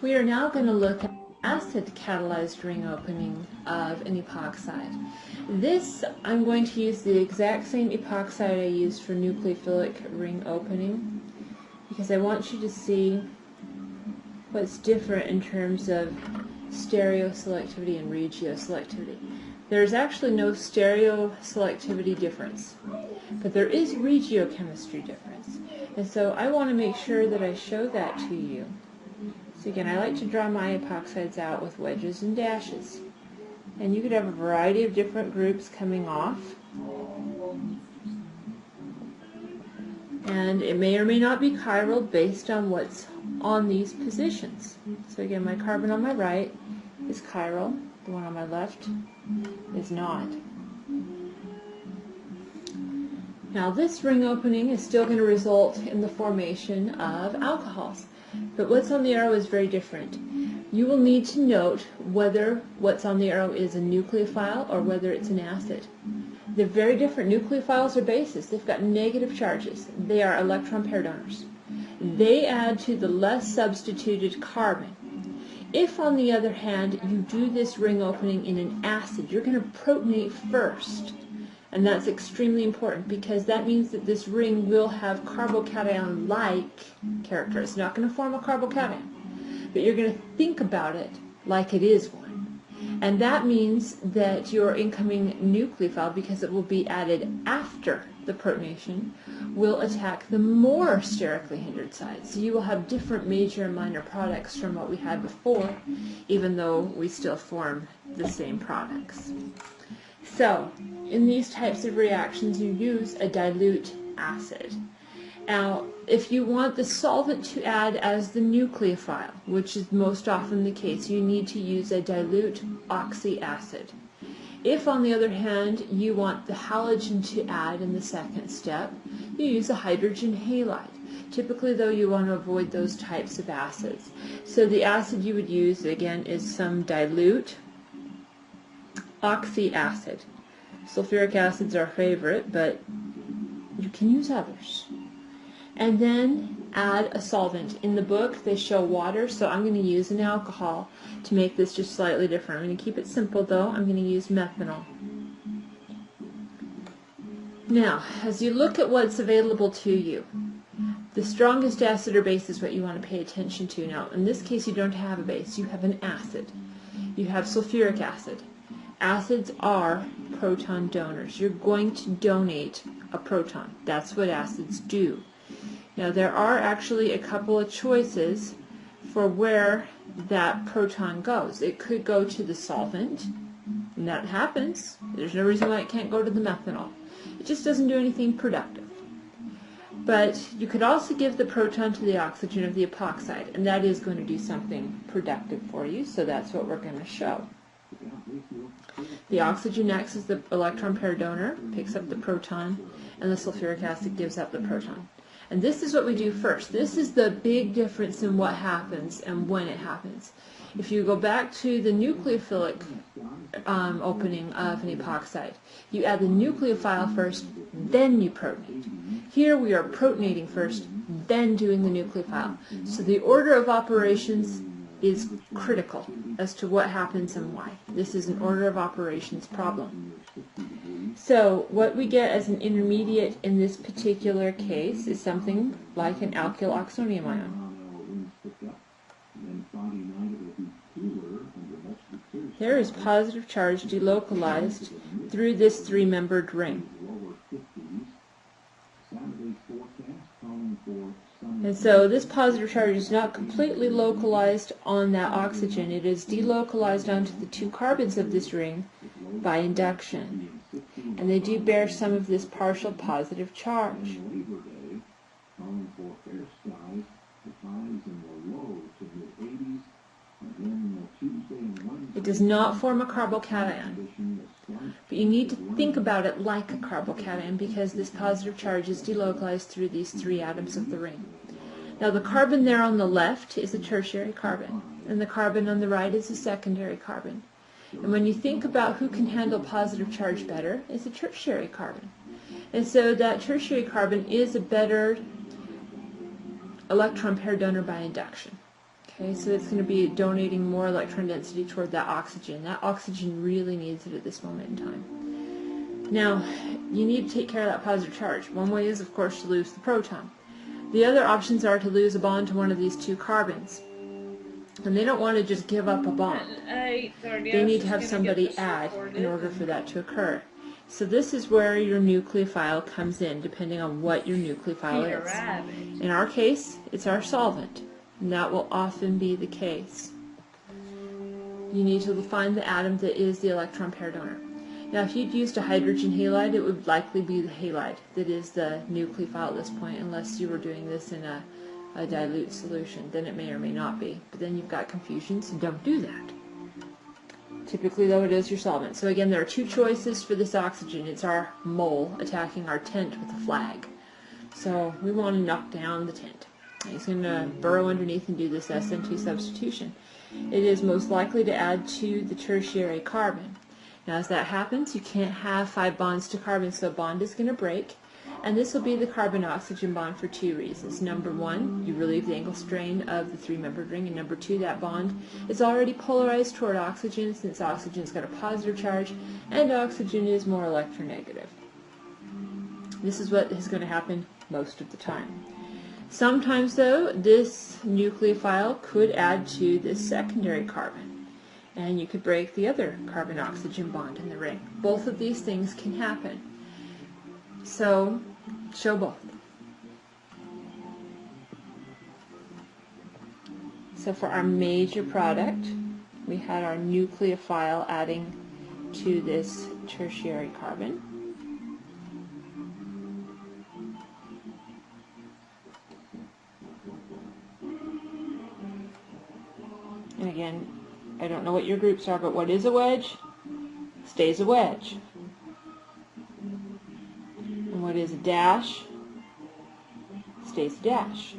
We are now going to look at acid catalyzed ring opening of an epoxide. This, I'm going to use the exact same epoxide I used for nucleophilic ring opening because I want you to see what's different in terms of stereoselectivity and regioselectivity. There's actually no stereoselectivity difference, but there is regiochemistry difference. And so I want to make sure that I show that to you. So again, I like to draw my epoxides out with wedges and dashes. And you could have a variety of different groups coming off. And it may or may not be chiral based on what's on these positions. So again, my carbon on my right is chiral. The one on my left is not. Now this ring opening is still going to result in the formation of alcohols. But what's on the arrow is very different. You will need to note whether what's on the arrow is a nucleophile or whether it's an acid. They're very different. Nucleophiles are bases. They've got negative charges. They are electron pair donors. They add to the less substituted carbon. If, on the other hand, you do this ring opening in an acid, you're going to protonate first. And that's extremely important because that means that this ring will have carbocation-like character. It's not going to form a carbocation, but you're going to think about it like it is one. And that means that your incoming nucleophile, because it will be added after the protonation, will attack the more sterically hindered side. So you will have different major and minor products from what we had before, even though we still form the same products. So, in these types of reactions, you use a dilute acid. Now, if you want the solvent to add as the nucleophile, which is most often the case, you need to use a dilute oxyacid. If, on the other hand, you want the halogen to add in the second step, you use a hydrogen halide. Typically, though, you want to avoid those types of acids. So the acid you would use, again, is some dilute oxyacid. Sulfuric acid's our favorite, but you can use others. And then add a solvent. In the book they show water, so I'm going to use an alcohol to make this just slightly different. I'm going to keep it simple though. I'm going to use methanol. Now, as you look at what's available to you, the strongest acid or base is what you want to pay attention to. Now, in this case you don't have a base, you have an acid. You have sulfuric acid. Acids are proton donors. You're going to donate a proton. That's what acids do. Now there are actually a couple of choices for where that proton goes. It could go to the solvent, and that happens. There's no reason why it can't go to the methanol. It just doesn't do anything productive. But you could also give the proton to the oxygen of the epoxide, and that is going to do something productive for you, so that's what we're going to show. The oxygen acts as the electron pair donor, picks up the proton, and the sulfuric acid gives up the proton. And this is what we do first. This is the big difference in what happens and when it happens. If you go back to the nucleophilic opening of an epoxide, you add the nucleophile first, then you protonate. Here we are protonating first, then doing the nucleophile. So the order of operations is critical as to what happens and why. This is an order of operations problem. So what we get as an intermediate in this particular case is something like an alkyl oxonium ion. There is positive charge delocalized through this three-membered ring. And so this positive charge is not completely localized on that oxygen. It is delocalized onto the two carbons of this ring by induction. And they do bear some of this partial positive charge. It does not form a carbocation. But you need to think about it like a carbocation because this positive charge is delocalized through these three atoms of the ring. Now the carbon there on the left is a tertiary carbon, and the carbon on the right is a secondary carbon. And when you think about who can handle positive charge better, it's a tertiary carbon. And so that tertiary carbon is a better electron pair donor by induction. Okay, so it's going to be donating more electron density toward that oxygen. That oxygen really needs it at this moment in time. Now, you need to take care of that positive charge. One way is, of course, to lose the proton. The other options are to lose a bond to one of these two carbons. And they don't want to just give up a bond. They need to have somebody add in order for that to occur. So this is where your nucleophile comes in, depending on what your nucleophile is. In our case, it's our solvent, and that will often be the case. You need to find the atom that is the electron pair donor. Now, if you'd used a hydrogen halide, it would likely be the halide that is the nucleophile at this point, unless you were doing this in a dilute solution. Then it may or may not be. But then you've got confusion, so don't do that. Typically, though, it is your solvent. So again, there are two choices for this oxygen. It's our mole attacking our tent with a flag. So we want to knock down the tent. He's going to burrow underneath and do this SN2 substitution. It is most likely to add to the tertiary carbon. Now, as that happens, you can't have 5 bonds to carbon, so a bond is going to break. And this will be the carbon-oxygen bond for 2 reasons. Number 1, you relieve the angle strain of the 3-membered ring, and number 2, that bond is already polarized toward oxygen, since oxygen's got a positive charge, and oxygen is more electronegative. This is what is going to happen most of the time. Sometimes, though, this nucleophile could add to this secondary carbon, and you could break the other carbon-oxygen bond in the ring. Both of these things can happen. So, show both. So for our major product, we had our nucleophile adding to this tertiary carbon. And again, I don't know what your groups are, but what is a wedge? Stays a wedge. And what is a dash? Stays a dash.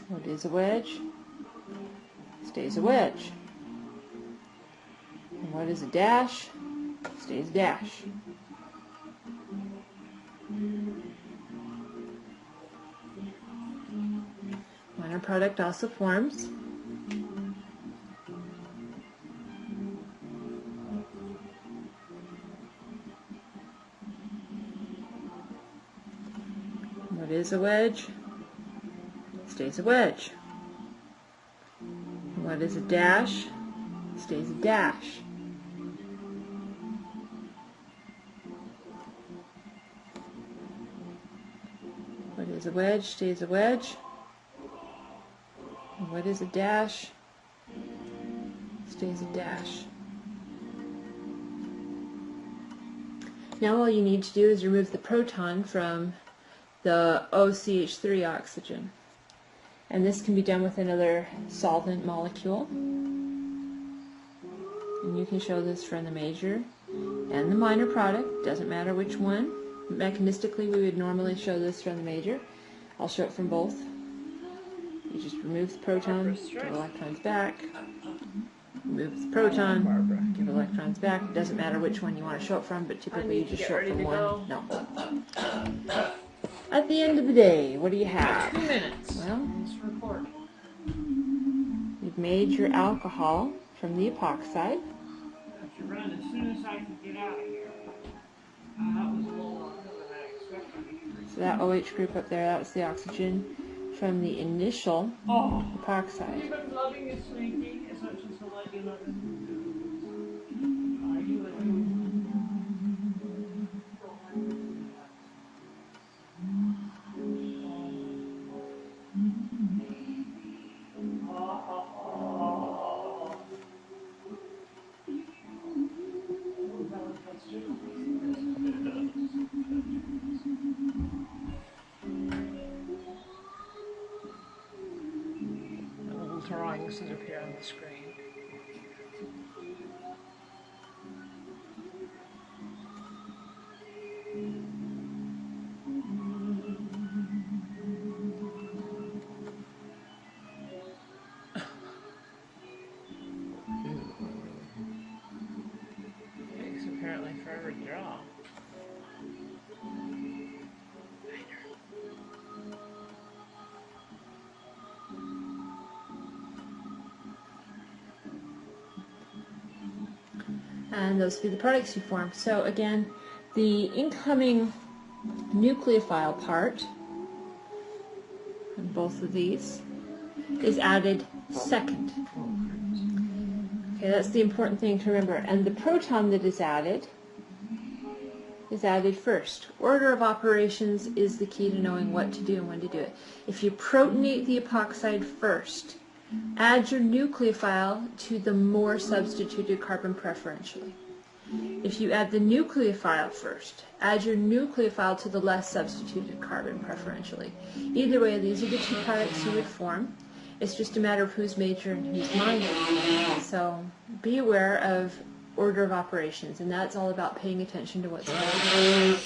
What is a wedge? Stays a wedge. And what is a dash? Stays a dash. Minor product also forms. What is a wedge? Stays a wedge. What is a dash? Stays a dash. What is a wedge? Stays a wedge. And what is a dash? Stays a dash. Now all you need to do is remove the proton from the OCH3 oxygen. And this can be done with another solvent molecule. And you can show this from the major and the minor product. Doesn't matter which one. Mechanistically, we would normally show this from the major. I'll show it from both. You just remove the proton, give electrons back. Remove the proton, give electrons back. It doesn't matter which one you want to show it from, but typically you just show it from one. No. At the end of the day, what do you have? 2 minutes. Well, Let's report. you've made your alcohol from the epoxide. I should run as soon as I can get out of here. That was a little longer than I expected. So that OH group up there, that was the oxygen from the initial epoxide. Have you been loving your slinky as much as I like you love it? Are you drawings that appear on the screen. Takes apparently forever to draw. And those will be the products you form. So again, the incoming nucleophile part on both of these is added second. Okay, that's the important thing to remember. And the proton that is added first. Order of operations is the key to knowing what to do and when to do it. If you protonate the epoxide first, add your nucleophile to the more substituted carbon preferentially. If you add the nucleophile first, add your nucleophile to the less substituted carbon preferentially. Either way, these are the two products you would form. It's just a matter of who's major and who's minor. So be aware of order of operations, and that's all about paying attention to what's going on.